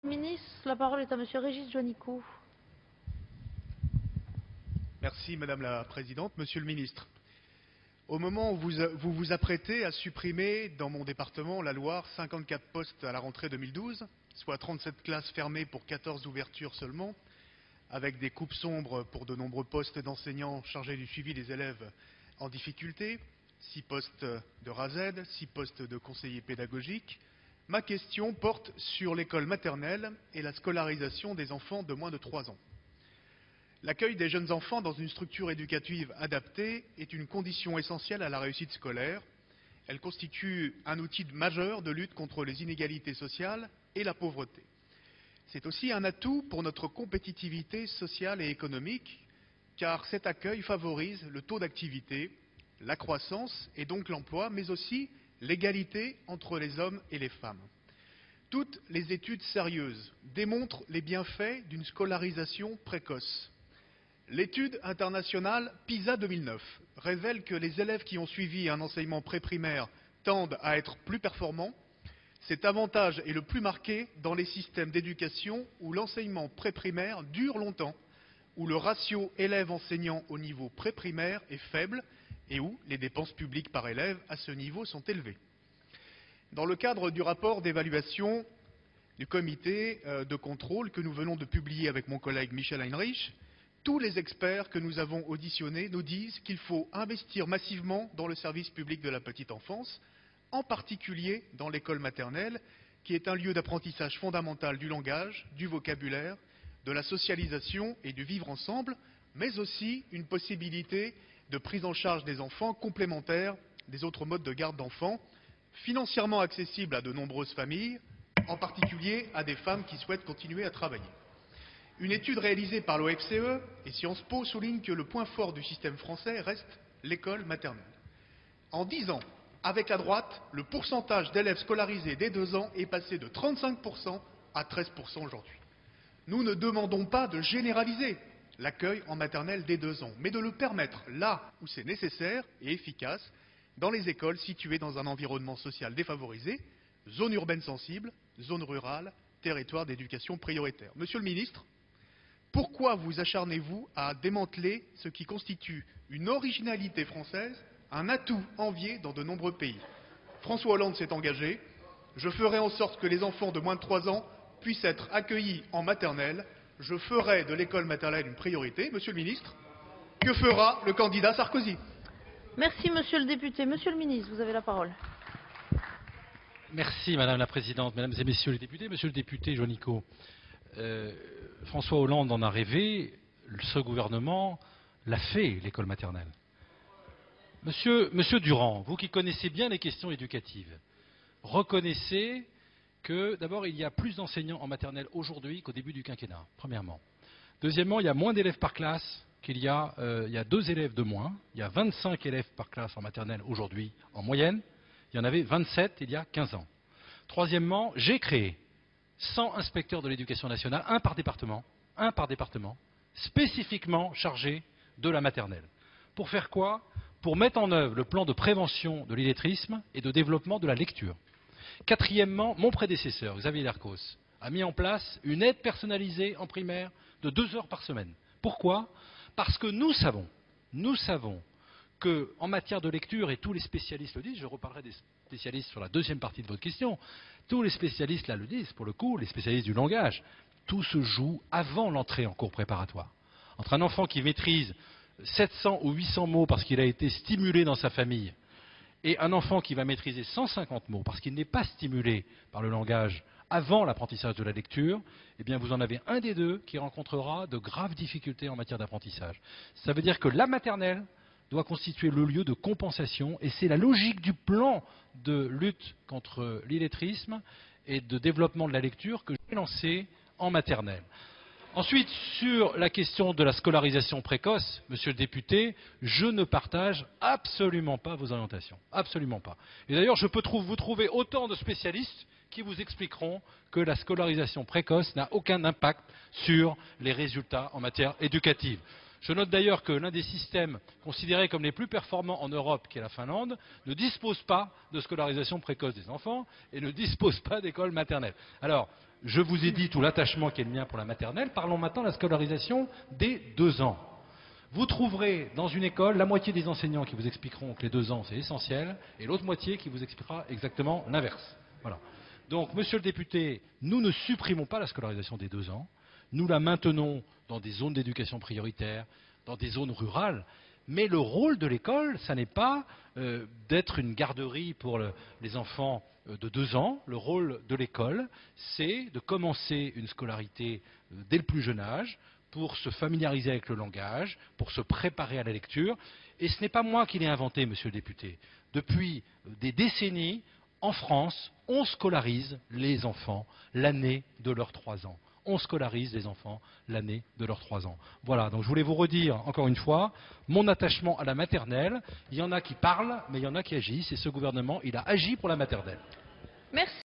Ministre, la parole est à Monsieur Régis Juanico. Merci Madame la Présidente. Monsieur le Ministre, au moment où vous vous apprêtez à supprimer dans mon département, la Loire, 54 postes à la rentrée 2012, soit 37 classes fermées pour 14 ouvertures seulement, avec des coupes sombres pour de nombreux postes d'enseignants chargés du suivi des élèves en difficulté, 6 postes de RASED, 6 postes de conseillers pédagogiques, ma question porte sur l'école maternelle et la scolarisation des enfants de moins de 3 ans. L'accueil des jeunes enfants dans une structure éducative adaptée est une condition essentielle à la réussite scolaire. Elle constitue un outil majeur de lutte contre les inégalités sociales et la pauvreté. C'est aussi un atout pour notre compétitivité sociale et économique, car cet accueil favorise le taux d'activité, la croissance et donc l'emploi, mais aussi l'égalité entre les hommes et les femmes. Toutes les études sérieuses démontrent les bienfaits d'une scolarisation précoce. L'étude internationale PISA 2009 révèle que les élèves qui ont suivi un enseignement pré-primaire tendent à être plus performants. Cet avantage est le plus marqué dans les systèmes d'éducation où l'enseignement pré-primaire dure longtemps, où le ratio élève-enseignant au niveau pré-primaire est faible et où les dépenses publiques par élève à ce niveau sont élevées. Dans le cadre du rapport d'évaluation du comité de contrôle que nous venons de publier avec mon collègue Michel Heinrich, tous les experts que nous avons auditionnés nous disent qu'il faut investir massivement dans le service public de la petite enfance, en particulier dans l'école maternelle, qui est un lieu d'apprentissage fondamental du langage, du vocabulaire, de la socialisation et du vivre ensemble, mais aussi une possibilité de prise en charge des enfants complémentaire des autres modes de garde d'enfants, financièrement accessible à de nombreuses familles, en particulier à des femmes qui souhaitent continuer à travailler. Une étude réalisée par l'OFCE et Sciences Po souligne que le point fort du système français reste l'école maternelle. En 10 ans, avec la droite, le pourcentage d'élèves scolarisés dès 2 ans est passé de 35% à 13% aujourd'hui. Nous ne demandons pas de généraliser l'accueil en maternelle dès 2 ans, mais de le permettre là où c'est nécessaire et efficace, dans les écoles situées dans un environnement social défavorisé, zones urbaines sensibles, zones rurales, territoires d'éducation prioritaire. Monsieur le ministre, pourquoi vous acharnez-vous à démanteler ce qui constitue une originalité française, un atout envié dans de nombreux pays? François Hollande s'est engagé. Je ferai en sorte que les enfants de moins de 3 ans puissent être accueillis en maternelle. Je ferai de l'école maternelle une priorité. Monsieur le ministre, que fera le candidat Sarkozy? Merci, Monsieur le député. Monsieur le ministre, vous avez la parole. Merci, Madame la Présidente, Mesdames et Messieurs les députés. Monsieur le député Juanico, François Hollande en a rêvé, ce gouvernement l'a fait, l'école maternelle. Monsieur Durand, vous qui connaissez bien les questions éducatives, reconnaissez que d'abord il y a plus d'enseignants en maternelle aujourd'hui qu'au début du quinquennat, premièrement. Deuxièmement, il y a moins d'élèves par classe qu'il y a 2 élèves de moins. Il y a 25 élèves par classe en maternelle aujourd'hui en moyenne. Il y en avait 27 il y a 15 ans. Troisièmement, j'ai créé 100 inspecteurs de l'éducation nationale, un par département, spécifiquement chargés de la maternelle. Pour faire quoi? Pour mettre en œuvre le plan de prévention de l'illettrisme et de développement de la lecture. Quatrièmement, mon prédécesseur, Xavier Lercos, a mis en place une aide personnalisée en primaire de 2 heures par semaine. Pourquoi? Parce que nous savons qu'en matière de lecture, et tous les spécialistes le disent, je reparlerai des spécialistes sur la deuxième partie de votre question, tous les spécialistes là le disent, pour le coup, les spécialistes du langage, tout se joue avant l'entrée en cours préparatoire. Entre un enfant qui maîtrise 700 ou 800 mots parce qu'il a été stimulé dans sa famille, et un enfant qui va maîtriser 150 mots parce qu'il n'est pas stimulé par le langage avant l'apprentissage de la lecture, eh bien vous en avez un des deux qui rencontrera de graves difficultés en matière d'apprentissage. Ça veut dire que la maternelle doit constituer le lieu de compensation et c'est la logique du plan de lutte contre l'illettrisme et de développement de la lecture que j'ai lancé en maternelle. Ensuite, sur la question de la scolarisation précoce, monsieur le député, je ne partage absolument pas vos orientations. Absolument pas. Et d'ailleurs, je peux vous trouver autant de spécialistes qui vous expliqueront que la scolarisation précoce n'a aucun impact sur les résultats en matière éducative. Je note d'ailleurs que l'un des systèmes considérés comme les plus performants en Europe, qui est la Finlande, ne dispose pas de scolarisation précoce des enfants et ne dispose pas d'école maternelle. Alors, je vous ai dit tout l'attachement qui est le mien pour la maternelle. Parlons maintenant de la scolarisation dès 2 ans. Vous trouverez dans une école la moitié des enseignants qui vous expliqueront que les 2 ans c'est essentiel et l'autre moitié qui vous expliquera exactement l'inverse. Voilà. Donc, monsieur le député, nous ne supprimons pas la scolarisation des 2 ans. Nous la maintenons dans des zones d'éducation prioritaire, dans des zones rurales. Mais le rôle de l'école, ça n'est pas d'être une garderie pour les enfants de 2 ans. Le rôle de l'école, c'est de commencer une scolarité dès le plus jeune âge, pour se familiariser avec le langage, pour se préparer à la lecture. Et ce n'est pas moi qui l'ai inventé, monsieur le député. Depuis des décennies, en France, on scolarise les enfants l'année de leurs 3 ans. On scolarise les enfants l'année de leurs 3 ans. Voilà, donc je voulais vous redire, encore une fois, mon attachement à la maternelle. Il y en a qui parlent, mais il y en a qui agissent. Et ce gouvernement, il a agi pour la maternelle. Merci.